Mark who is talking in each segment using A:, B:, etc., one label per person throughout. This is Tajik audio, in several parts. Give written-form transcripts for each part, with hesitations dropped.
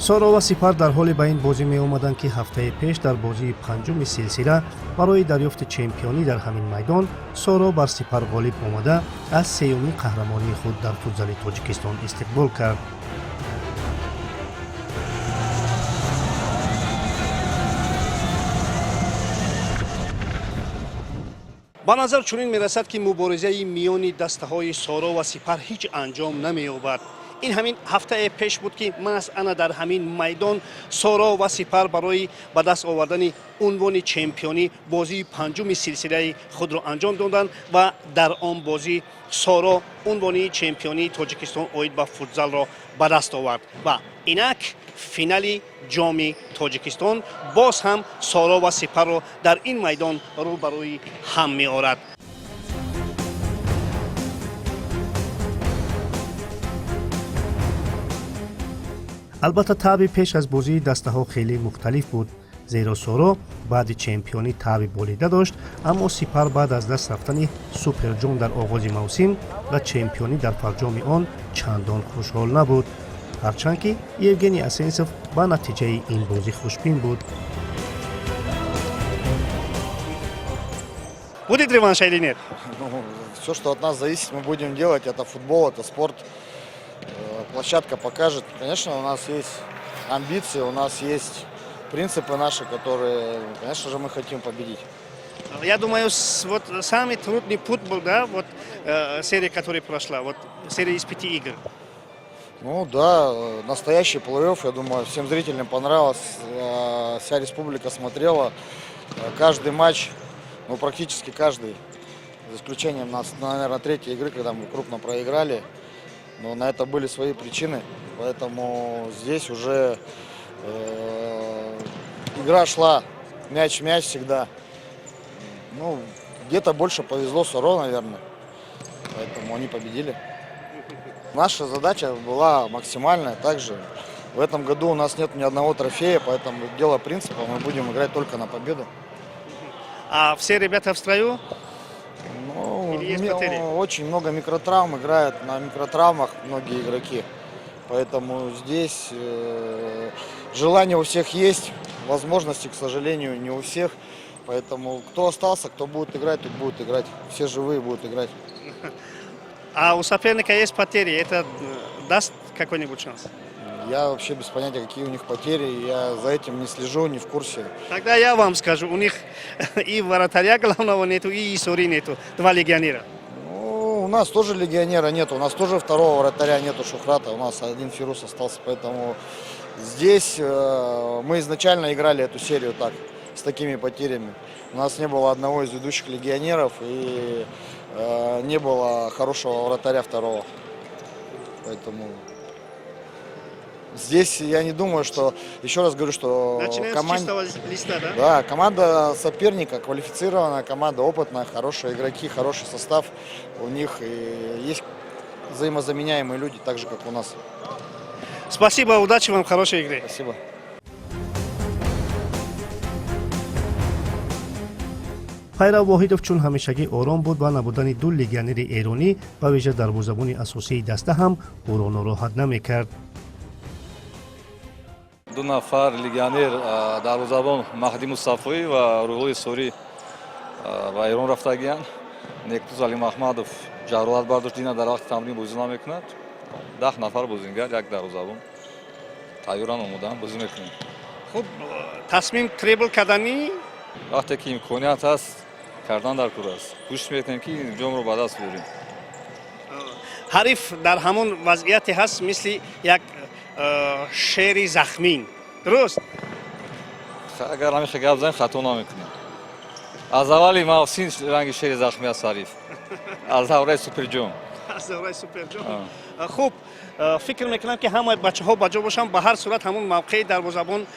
A: соро ва сипар дар ҳоли ба ин бозӣ меомаданд ки ҳафтаи пеш дар бозии панҷуми силсила барои дарёфти чемпионӣ дар ҳамин майдон соро бар сипар ғолиб омада аз сеюмин қаҳрамонии худ дар футзали тоҷикистон истиқбол кард. ба назар чунин мерасад ки муборизаи миёни дастаҳои соро ва сипар ҳеҷ анҷом намеёбад. ин ҳамин ҳафтае пеш буд ки маҳз ана дар ҳамин майдон соро ва сипар барои ба даст овардани унвони чемпионӣ бозии панҷуми силсилаи худро анҷом доданд ва дар он бозӣ соро унвони чемпионии тоҷикистон оид ба футзалро ба даст овард ва инак финали ҷоми тоҷикистон боз ҳам соро ва сипарро дар ин майдон рӯ ба рӯи ҳам меорад. албатта таъби пеш аз бозии дастаҳо хеле мухталиф буд, зеро соро баъди чемпионӣ таъби болида дошт, аммо сипар баъд аз даст рафтани суперҷом дар оғози мавсим ва чемпионӣ дар фарҷоми он чандон хушҳол набуд, ҳарчанд ки Евгений Асенсов ба натиҷаи ин бозӣ хушбин буд. Будет реванш или нет?
B: Все, что от нас зависит, мы будем делать. Это футбол, это спорт. Площадка покажет. Конечно, у нас есть амбиции, у нас есть принципы наши, которые, конечно же, мы хотим победить.
A: Я думаю, вот самый трудный путь был, да, вот серия, которая прошла, вот серия из 5 игр.
B: Ну да, настоящий плей-офф, я думаю, всем зрителям понравилось, вся республика смотрела, каждый матч, ну практически каждый, за исключением нас, наверное, третьей игры, когда мы крупно проиграли. Но на это были свои причины, поэтому здесь уже игра шла мяч в мяч всегда. Ну, где-то больше повезло Соро, наверное, поэтому они победили. Наша задача была максимальная, также в этом году у нас нет ни одного трофея, поэтому дело принципа, мы будем играть только на победу.
A: А все ребята в строю?
B: Очень много микротравм, играют на микротравмах многие игроки. Поэтому здесь желание у всех есть, возможности, к сожалению, не у всех. Поэтому кто остался, кто будет играть, тот будет играть. Все живые будут играть.
A: А у соперника есть потери, это даст какой-нибудь шанс?
B: Я вообще без понятия, какие у них потери, я за этим не слежу, не в курсе.
A: Тогда я вам скажу, у них и вратаря главного нету, и Сори нету, два легионера.
B: Ну, у нас тоже легионера нету, у нас тоже второго вратаря нету, Шухрата, у нас один Фирус остался, поэтому здесь мы изначально играли эту серию так, с такими потерями. У нас не было одного из ведущих легионеров и не было хорошего вратаря второго, поэтому... Здесь я не думаю, что, еще раз говорю, что команда соперника квалифицированная, команда опытная, хорошие игроки, хороший состав. У них есть взаимозаменяемые люди, так же, как у нас.
A: Спасибо, удачи вам, хорошей игры.
B: Спасибо.
A: Пайрав Воҳидов чун ҳамешагӣ ором буд ва набудани ду легионери эронӣ ба виҷа дарвозабони асосии даста ҳам ӯро нороҳат намекард.
C: ду нафар легионер дарвозабон Маҳдӣ Мустафоӣ ва Рӯҳои Сорӣ ба Эрон рафтагиянд. Нектуз Алимаҳмадов ҷароҳат бардошт, дина дар вақти тамрин бозӣ намекунад. 10 нафар бозингар, як дарвозабон тайёран омодаанд, бозӣ мекунем.
A: Хуб, тасмим требл карданӣ?
C: Вақте ки имконият ҳаст, кардан дар кор аст. кӯшиш мекунем ки ҷомро ба даст биёрем.
A: ҳариф дар ҳамон вазъияте ҳаст, мисли як шери захмин, дуруст?
C: Агар ҳамиша гап занем, хато намекунем. аз аввали мавсим ранги шери захми аст ҳариф. аз давраи суперҷом.
A: аз давраи суперҷом. хуб, фикр мекунам ки ҳама бачаҳо ба ҷо бошанд. Ба ҳар сурат ҳамон мавқеи дарвозабон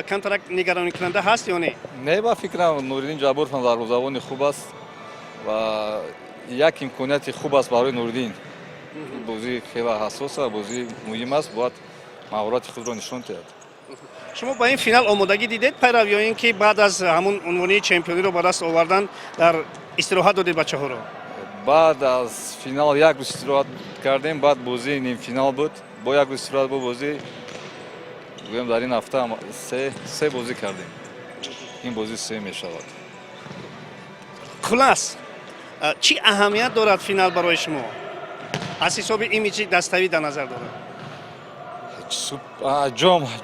A: камтарак нигароникунанда ҳаст ё не?
C: Не, ба фикрам Нуриддин Ҷабборов ҳам дарвозабони хуб аст ва як имконияти хуб аст барои Нуриддин. бозӣ хеле ҳассос аст, бозӣ муҳим аст, бояд маҳорати худро нишон диҳад.
A: шумо ба ин финал омодагӣ дидед пайрав, ё ин ки баъд аз ҳамон унвони чемпиониро ба даст овардан дар истироҳат додед бачаҳоро?
C: баъд аз финал як рӯз истироҳат кардем, баъд бозии нимфинал буд, бо як рӯз истироҳат бо бозӣ гӯем дар ин ҳафта се бозӣ кардем. Ин бозӣ се мешавад.
A: хулас чӣ аҳамият дорад финал барои шумо аз ҳисоби имиҷи даставӣ дар назар дорад?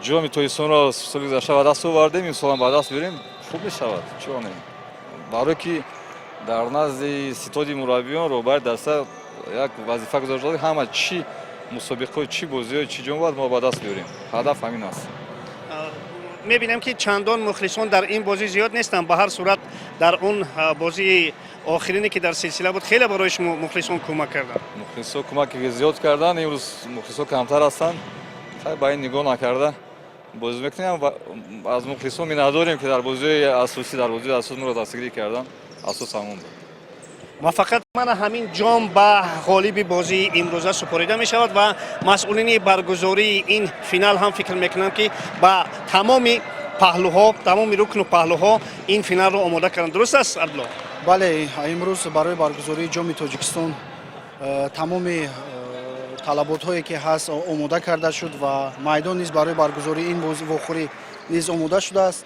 C: ҷоми тоҳисонро соли гузашта ба даст овардем, ин солам ба даст биёрем, хуб мешавад. Чиро не? Барое ки дар назди ситоди мураббиён роҳбари даста як вазифа гузошта ҳама чӣ мусобиқаҳо, чӣ бозиҳо, чӣ ҷом бад мо ба даст биёрем. Ҳадаф ҳамин аст.
A: мебинем ки чандон мухлисон дар ин бозӣ зиёд нестанд. Ба ҳар сурат дар он бозии охирине ки дар силсила буд хеле барои шумо мухлисон кӯмак карданд.
C: Мухлисо кӯмаки зиёд карданд, имрӯз мухлисо камтар ҳастанд. Хай ба ин нигоҳ накарда бозӣ мекунем. Аз мухлисон миннатдорем ки дар бозиҳои асосӣ, дар бозиҳои асос моро дастгирӣ карданд. Асос ҳамон буд.
A: муваффақият мана ҳамин ҷом ба ғолиби бозии имрӯза супорида мешавад ва масъулини баргузории ин финал ҳам фикр мекунам ки ба тамоми паҳлӯҳо, тамоми рукну паҳлӯҳо ин финалро омода карданд. дуруст аст Абдулло?
D: бале, имрӯз барои баргузории ҷоми Тоҷикистон тамоми талаботҳое ки ҳаст омода карда шуд ва майдон низ барои баргузории ин вохӯрӣ низ омода шудааст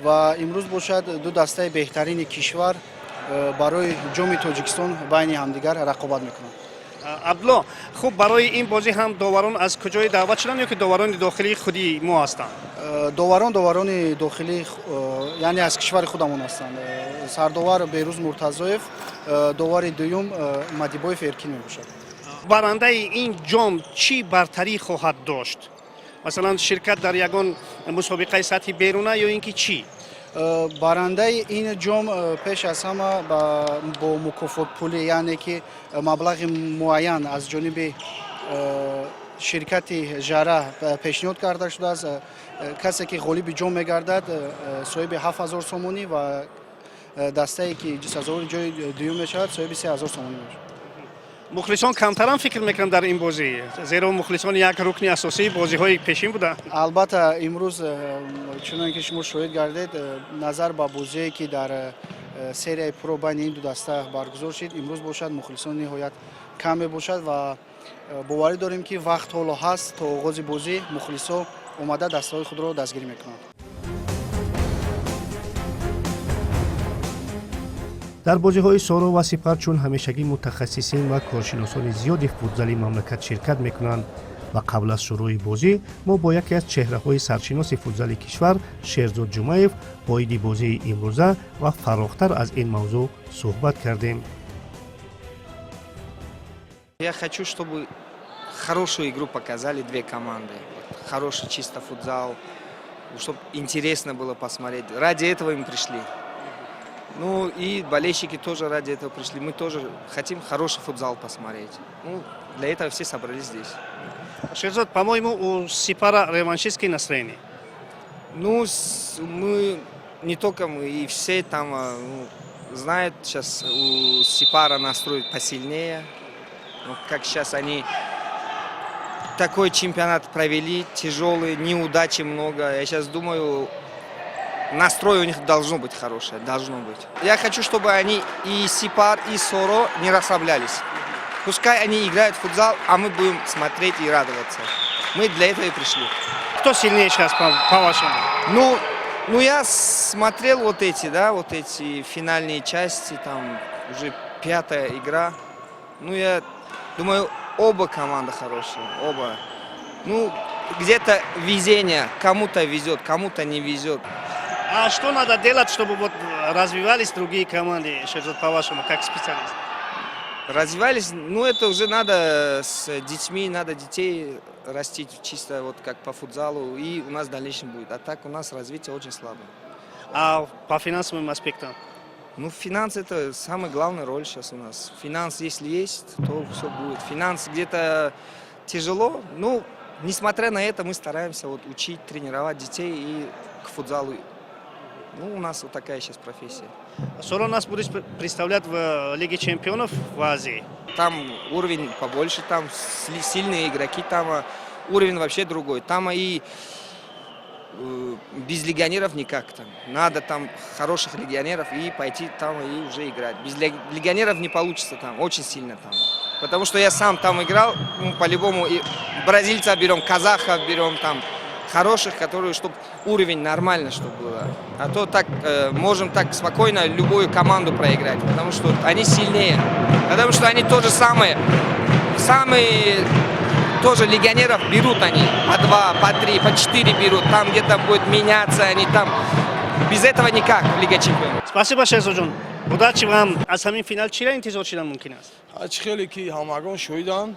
D: ва имрӯз бошад ду дастаи беҳтарини кишвар барои ҷоми Тоҷикистон байни ҳамдигар рақобат мекунанд.
A: Абдулло, хуб барои ин бозӣ ҳам доварон аз куҷое даъват шуданд ё ки доварони дохилии худи мо ҳастанд?
D: доварони дохилӣ яъне аз кишвари худамон ҳастанд. Сардовар Берӯз Муртазоев, довари дуюм Мадибоев Эркин мебошад.
A: барандаи ин ҷом чӣ бартарӣ хоҳад дошт? масалан ширкат дар ягон мусобиқаи сатҳи беруна ё ин ки чӣ?
D: барандаи ин ҷом пеш аз ҳама бо мукофотпулӣ, яъне ки маблағи муайян аз ҷониби ширкати жара пешниҳод карда шудааст. касе ки ғолиби ҷом мегардад соҳиби 7000 сомонӣ ва дастае ки ҷисазовори ҷои дуюм мешавад соҳиби 3000 сомонӣ мешавад.
A: мухлисон камтарам фикр мекунанд дар ин бозӣ, зеро мухлисон як рукни асосии бозиҳои пешин буданд.
D: албатта имрӯз чунон ки шумо шоҳид гардед, назар ба бозие ки дар серияи про байни ин ду даста баргузор шуд, имрӯз бошад мухлисон ниҳоят кам мебошад ва боварӣ дорем ки вақт ҳоло ҳаст то оғози бозӣ мухлисо омада дастаҳои худро дастгирӣ мекунанд.
A: дар бозиҳои соро ва сипар чун ҳамешагӣ мутахассисин ва коршиносони зиёди футзали мамлакат ширкат мекунанд ва қабл аз шурӯъи бозӣ мо бо яке аз чеҳраҳои саршиноси футзали кишвар Шерзод Ҷумаев оиди бозии имрӯза ва фарохтар аз ин мавзӯъ суҳбат кардем.
E: Я хочу, чтобы хорошую игру показали две команды. Хороший чисто футзал, чтобы интересно было посмотреть. Ради этого мы пришли. Ну и болельщики тоже ради этого пришли. Мы тоже хотим хороший футзал посмотреть. Ну, для этого все собрались здесь.
A: Шерзод, по-моему, у Сипара реваншистские настроения.
E: Ну, мы, не только мы, и все там знают, сейчас у Сипара настрой посильнее. Ну, как сейчас они такой чемпионат провели, тяжелый, неудачи много. Я сейчас думаю, настрой у них должно быть хорошее, должно быть. Я хочу, чтобы они и Сипар, и Соро не расслаблялись. Пускай они играют в футзал, а мы будем смотреть и радоваться. Мы для этого и пришли.
A: Кто сильнее сейчас, по-вашему?
E: Ну я смотрел вот эти финальные части, там уже 5-я игра. Ну я думаю, оба команды хорошие, оба. Ну, где-то везение, кому-то везет, кому-то не везет.
A: А что надо делать, чтобы вот развивались другие команды, Шерзод, по-вашему, как специалист?
E: Развивались, ну это уже надо с детьми, надо детей растить чисто вот как по футзалу, и у нас в дальнейшем будет. А так у нас развитие очень слабое.
A: А по финансовым аспектам?
E: Ну, финансы это самая главная роль сейчас у нас. Финанс, если есть, то все будет. Финанс где-то тяжело, ну, несмотря на это, мы стараемся вот учить, тренировать детей и к футзалу. Ну, у нас вот такая сейчас профессия.
A: Соро нас будет представлять в Лиге чемпионов в Азии.
E: Там уровень побольше, там сильные игроки, там уровень вообще другой. Там и без легионеров никак там. Надо там хороших легионеров и пойти там и уже играть. Без легионеров не получится там, очень сильно там. Потому что я сам там играл, ну, по-любому и бразильца берем, казаха берем там, хороших, которые, чтобы уровень нормально, чтобы было. А то так можем так спокойно любую команду проиграть, потому что они сильнее. Потому что они то же самые тоже легионеров берут они по 2, по 3, по 4 берут. Там где-то будет меняться, они там. Без этого никак в Лиге Чемпионов.
A: Спасибо, Шерзоджон. Удачи вам. Аз ҳамин финал чира интизор шудан мумкин аст?
F: хеле ки ҳамагон шоҳиданд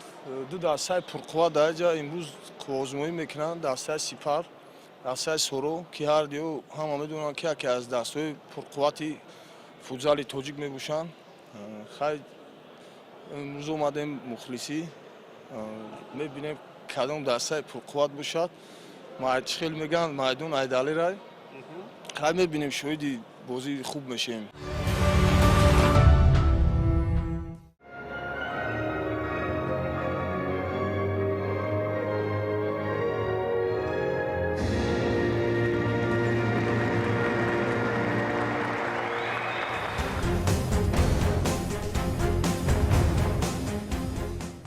F: ду дастаи пурқувват дар ҷа имрӯз озмоӣ мекунанд дастаи Сипар, дастаи Соро ки ҳар ду ҳама медонанд ки яке аз дастаҳои пурқуввати футзали тоҷик мебошанд. Хай имрӯз омадем мухлисӣ мебинем кадом дастаи пурқувват бошад. Хел мегӯянд майдон Айдалирай. Хай мебинем шоҳиди бозии хуб мешавем.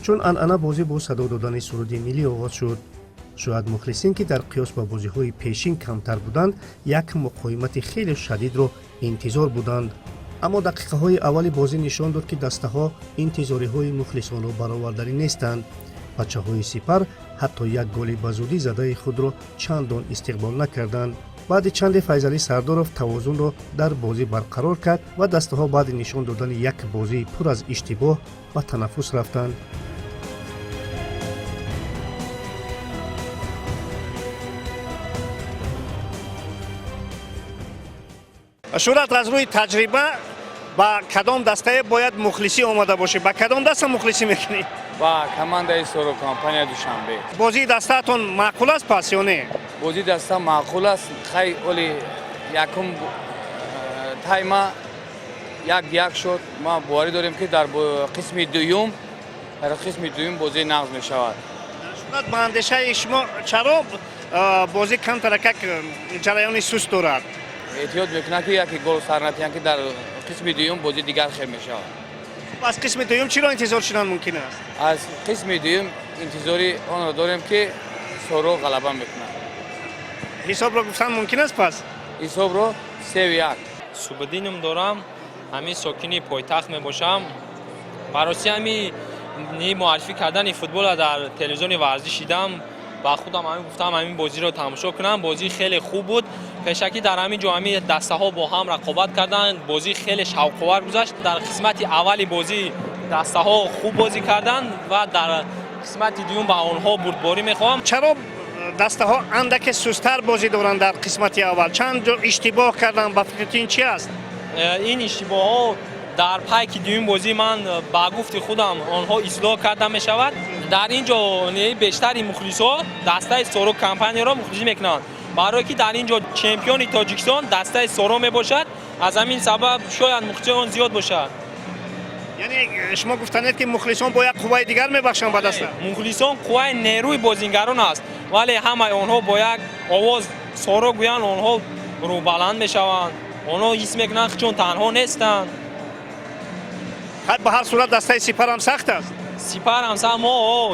A: чун анъана бозӣ бо садо додани суруди миллӣ оғоз шуд, шояд мухлисин ки дар қиёс ба бозиҳои пешин камтар буданд, як муқоимати хеле шадидро интизор буданд. аммо дақиқаҳои аввали бозӣ нишон дод ки дастаҳо интизориҳои мухлисонро бароварданӣ нестанд. бачаҳои Сипар ҳатто як голи ба зудӣ задаи худро чандон истиқбол накарданд. баъди чанде Файзалӣ Сардоров тавозунро дар бозӣ барқарор кард ва дастаҳо баъди нишон додани як бозии пур аз иштибоҳ ба танаффус рафтанд. шурат аз рӯи таҷриба ба кадом дастае бояд мухлисӣ омада бошӣ? Ба кадом даста мухлисӣ мекунӣ?
G: Ба командаи Соро компания Душанбе.
A: бозии дастаатон маъқул аст пас ё не?
G: Бозии даста маъқул аст. Хай оли якум тайма 1-1 шуд. Ма боварӣ дорем ки дар қисми дуюм бозӣ нағз мешавад.
A: шурат ба андешаи шумо чаро бозӣ камтаракак ҷараёни суст дорад?
G: احتیاط میکنن که یکی گل سر ندهند که در قسم دوم بازی دیگر خیر میشه.
A: از قسم دوم چی را انتظار شدن ممکن است؟
G: از قسم دوم انتظاری آن را داریم که سورو غلبه میکنه.
A: حساب را گفتن ممکن است پس؟
G: حساب را 3-1.
H: سوبدینم دارم، همین ساکنی پایتخت میباشم. برای همین معرفی کردن فوتبال در تلویزیون ورزشی دیدم. با خودم همین گفتم همین بازی رو تماشا کنم. بازی خیلی خوب بود. پیشکی در همین جا همین دسته ها با هم رقابت کردن. بازی خیلی شوق‌آور گذشت. در قسمت اولی بازی دسته ها خوب بازی کردن و در قسمت دوم با آنها بردباری میخوام.
A: چرا دسته ها اندک سست‌تر بازی دارن در قسمت اول؟ چند جا اشتباه کردن؟ با فکرتون چی است؟
H: این اشتباه ها در پایک دوم بازی من با گفت خودم آنها اصلاح کرده می شود. در اینجا بیشتر مخلصا دسته سورو کمپانی را مخلصی میکنند. برای که در اینجا چمپیون تاجیکستان دسته سورو می باشد. از همین سبب شاید مخلصان زیاد باشد.
A: یعنی شما گفتنید که مخلصان باید قوای دیگر میبخشند به دسته؟
H: مخلصان قوای نیروی بازیگران است. ولی همه آنها با یک آواز سورو گویند آنها رو بلند میشوند. آنها حس میکنند چون تنها نیستند.
A: به هر صورت دسته سپر هم سخت است.
H: سپر هم سخت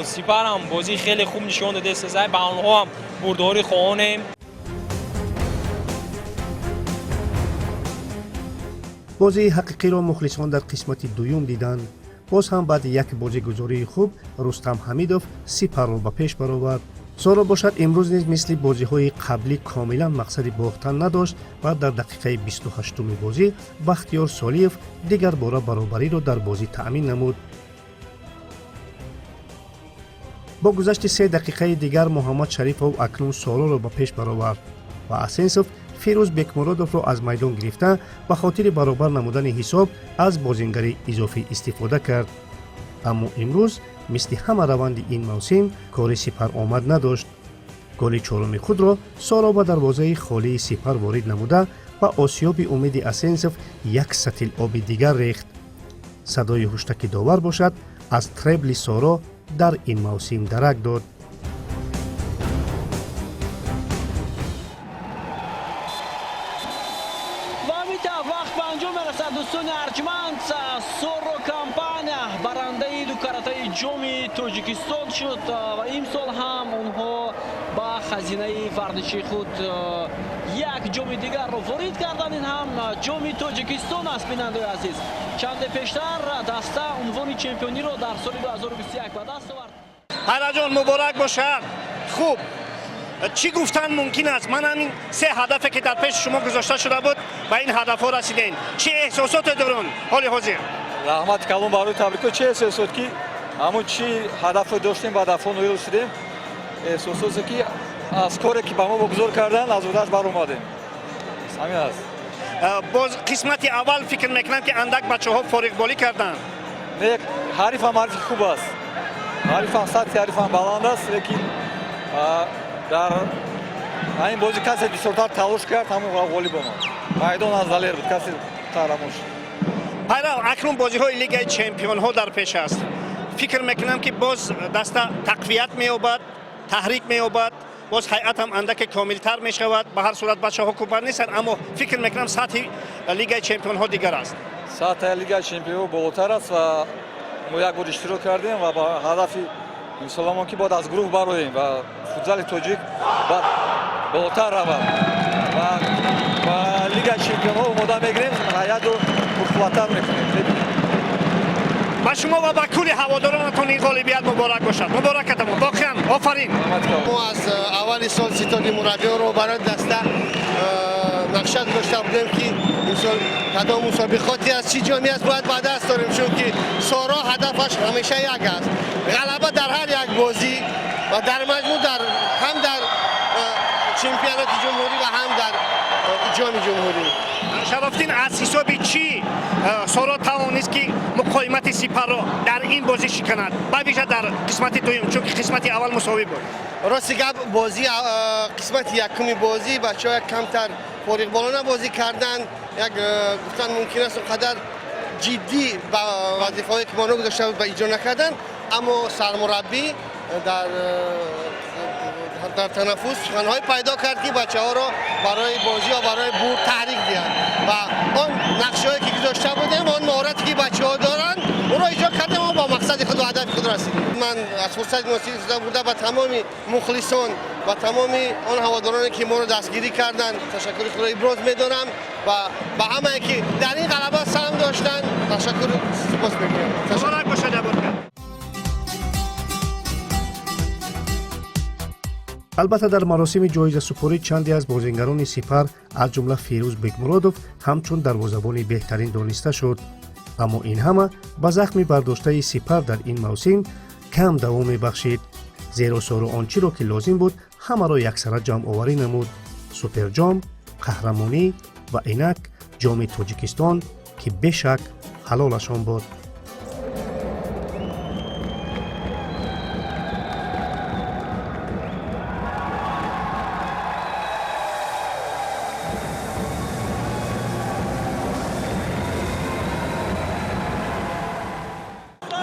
H: سپر هم بازی خیلی خوب نشون داده است. با آنها هم برداری خواهانیم.
A: بازی حقیقی را مخلصان در قسمت دوم دیدند. باز هم بعد یک بازیگزاری خوب رستم حمیدوف سپر را به پیش برآورد. سورو باشد امروز نیز مثل بازی‌های قبلی کاملا مقصد باختن نداشت و در دقیقه 28 بازی بختیار سالیف دیگر باره برابری را در بازی تأمین نمود. با گذشت 3 دقیقه دیگر محمد شریفov اکنون سورو را به پیش برآورد و اسنسوف فیروز بکمرادوف را از میدان گرفته به خاطر برابر نمودن حساب از بازیگری اضافی استفاده کرد. اما امروز مثل همه روند این موسم کاری سپر آمد نداشت. گل چهارم خود را سورو به دروازه خالی سپر وارد نموده و آسیاب امید اسنسوف یک سطل آب دیگر ریخت. صدای هشتک داور باشد از تریبل سورو در این موسم درک داد.
I: وقت به انجام میرسد دوستان ارجمند. سورو کمپانیا برنده دو کارتای ҷоми тоҷикистон шуд ва имсол ҳам онҳо ба хазинаи варзиши худ як ҷоми дигарро ворид карданд. ин ҳам ҷоми тоҷикистон аст. бинандаи азиз, чанде пештар даста унвони чемпиониро дар соли 2021 ба даст овард.
A: Хайраҷон, муборак бошад. Хуб, чӣ гуфтан мумкин аст? Ман ҳамин се ҳадафе ки дар пеши шумо гузошта шуда буд, ба ин ҳадафҳо расидем. Чӣ эҳсосоте дорун ҳоли ҳозир?
C: раҳмати калон барои табрико. Чӣ эҳсосот ки ҳамун чӣ ҳадафро доштем ба ҳадафҳо ноил шудем. эҳсосоте ки аз коре ки ба мо вогузор кардан аз удаш баромадем. ҳамин аст.
A: боз қисмати аввал фикр мекунам ки андак бачаҳо фориғболӣ карданд.
C: ҳарифам ҳарифи хуб аст. ҳарифам сатҳи ҳарифам баланд аст, лекин дар ҳамин бозӣ касе бисёртар талош кард, ҳамон ғолиб омад. майдон аз далер буд, касе таҳрамон шуд.
A: пайрав, акнун бозиҳои лигаи чемпионҳо дар пеш аст. фикр мекунам ки боз даста тақвият меёбад, таҳрик меёбад, боз ҳайъатам андаке комилтар мешавад. ба ҳар сурат бачаҳо кӯпар нестанд, аммо фикр мекунам сатҳи лигаи чемпионҳо дигар аст.
C: сатҳи лигаи чемпионҳо болотар аст ва мо як бор иштирок кардем ва ба ҳадафи имсоламон ки бояд аз гурӯҳ бароем ва футзали тоҷик бояд болотар равад ва ба лигаи чемпионҳо омода мегирем, ҳайъатро пурқувваттар мекунем.
A: ба шумо ва ба кулли ҳаводоронатон ин ғолибият муборак бошад. муборакатамон. воқеан офарин.
J: мо аз аввали сол ситоди мураббиёнро барои даста нақша гузошта будем ки имсол кадом мусобиқоти аст, чӣ ҷоми аст бояд ба даст дорем, чунки соро ҳадафаш ҳамеша як аст. ғалаба дар ҳар як бозӣ ва дар маҷмӯъ ҳам дар чемпионати ҷумҳурӣ ва ҳам дар ҷоми ҷумҳурӣ.
A: шарофдин, аз ҳисоби чӣ соро тавонист ки муқоимати сипарро дар ин бозӣ шиканад, ба виҷа дар қисмати дуюм, чунки қисмати аввал мусовӣ буд?
J: рости гап бозӣ қисмати якуми бозӣ бачаҳо як камтар фориғболона бозӣ карданд. як гуфтан мумкин аст он қадар ҷиддӣ ба вазифаҳое ки монро гузошта буд ба иҷро накарданд, аммо сармураббӣ дар танаффус суханҳое пайдо кард ки бачаҳоро барои бозӣ ва барои бурд таҳрик диҳад ва он нақшаҳое ки гузошта будем, он маҳорате ки бачаҳо доранд, онро иҷро кардем ва ба мақсади худ ва ҳадафи худ расидем. ман аз фурсати муносиб истифода бурда ба тамоми мухлисон ва тамоми он ҳаводороне ки моро дастгирӣ карданд ташаккури худро иброз медорам ва ба ҳамае ки дар ин ғалаба саҳм доштанд ташаккур сипос мекунам.
A: муборак бошад Абурка. албатта дар маросими ҷоизасупорӣ чанде аз бозингарони сипар аз ҷумла фирӯз бекмуродов ҳамчун дарвозабони беҳтарин дониста шуд. аммо ин ҳама ба захми бардоштаи сипар дар ин мавсим кам давом мебахшид, зеро соро он чиро ки лозим буд ҳамаро яксара ҷамъоварӣ намуд: суперҷом, қаҳрамонӣ ва инак ҷоми тоҷикистон ки бешак ҳалолашон буд.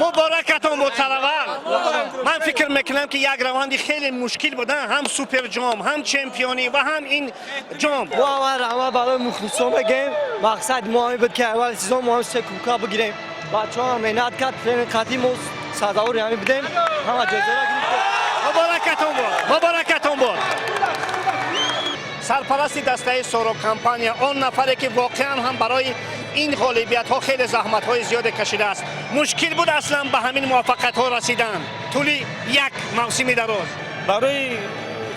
A: муборакатон буд саравар. ман фикр мекунам ки як раванди хеле мушкил буда, ҳам суперҷом, ҳам чемпионӣ ва ҳам ин ҷом.
K: мо аввал ҳама барои мухлисон бигем. мақсади мо ҳамин буд ки аввали сезон мо ҳам се кубка бигирем. бачаҳо ҳам меҳнат кард, тренинг қатъӣ мо садовори ҳамин будем. ҳама ҷоизаро гирифтем.
A: муборакатон буд. муборакатон буд. сарпарасти дастаи соро компания, он нафаре ки воқеан ҳам барои ин ғолибиятҳо хеле заҳматҳои зиёде кашидааст. мушкил буд аслан ба ҳамин муваффақиятҳо расидан тӯли як мавсими дароз.
L: барои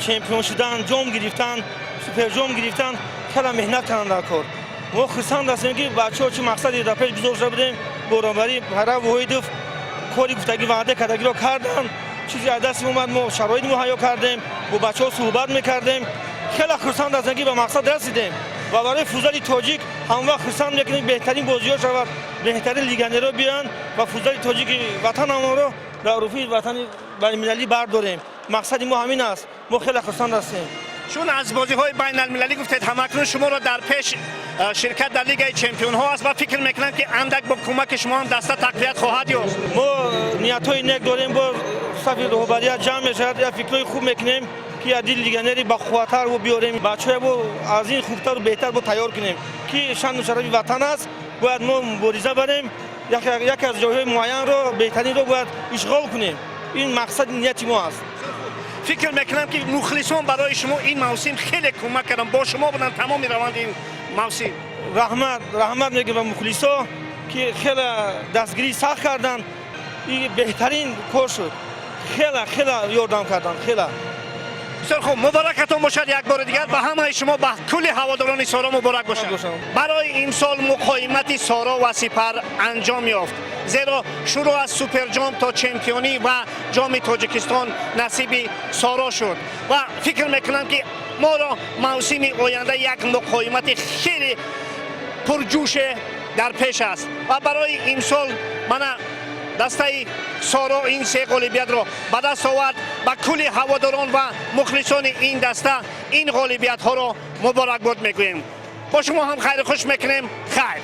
L: чемпион шудан, ҷом гирифтан, суперҷом гирифтан хеле меҳнат карданд дар кор. мо хурсанд ҳастем ки бачаҳо чӣ мақсади дар пеш гузошта будем, баробари Ҳайрат Воҳидов кори гуфтагӣ ваъда кардагиро карданд. чизе аз дастим омад, мо шароит муҳайё кардем, бо бачаҳо суҳбат мекардем. хеле хурсанд ҳастем ки ба мақсад расидем ва барои футзали тоҷик ҳамвақт хурсанд мекунем беҳтарин бозиҳо шавад, беҳтарин легионерҳо биёянд ва футзали тоҷики ватанамонро дар руфи ватани байналмилалӣ бардорем. мақсади мо ҳамин аст. мо хеле хурсанд ҳастем.
A: чун аз бозиҳои байналмилалӣ гуфтед, ҳамакнун шуморо дар пеш ширкат дар лигаи чемпионҳо аст ва фикр мекунам ки андак бо кӯмаки шумо ҳам даста тақвият хоҳад ёфт.
L: мо ниятҳои нек дорем, бо сафи роҳбарият ҷамъ мешавад, як фикрҳои хуб мекунем ки адил легионери бахувваттар биёрем, бачаҳое бо аз ин хубтару беҳтар бо тайёр кунем ки шану шарафи ватан аст. бояд мо мубориза барем یک از جاهای معین رو بهترین رو باید اشغال کنیم. این مقصد نیت ما است.
A: فکر میکنم که مخلصان برای شما این موسم خیلی کمک کردن، با شما بودن تمام روند این موسم.
L: رحمت میگم به مخلصا که خیلی دستگیری سخت کردن. این بهترین کار شد. خیلی یاردم کردن. خیلی
A: بسیار خوب، مبارکتون باشد یک بار دیگر به همه شما، به کل هواداران سارا مبارک باشد. برای امسال مقایمت سارا و سپر انجام یافت، زیرا شروع از سوپر جام تا چمپیونی و جام تاجیکستان نصیب سارا شد و فکر میکنم که ما را موسم آینده یک مقایمت خیلی پرجوش در پیش است و برای امسال من دسته سارا این سه غالبیت را به دست آورد. به کل هواداران و مخلصان این دسته این غالبیت ها را مبارکباد میگوییم. با شما هم خیر خوش میکنیم. خیر.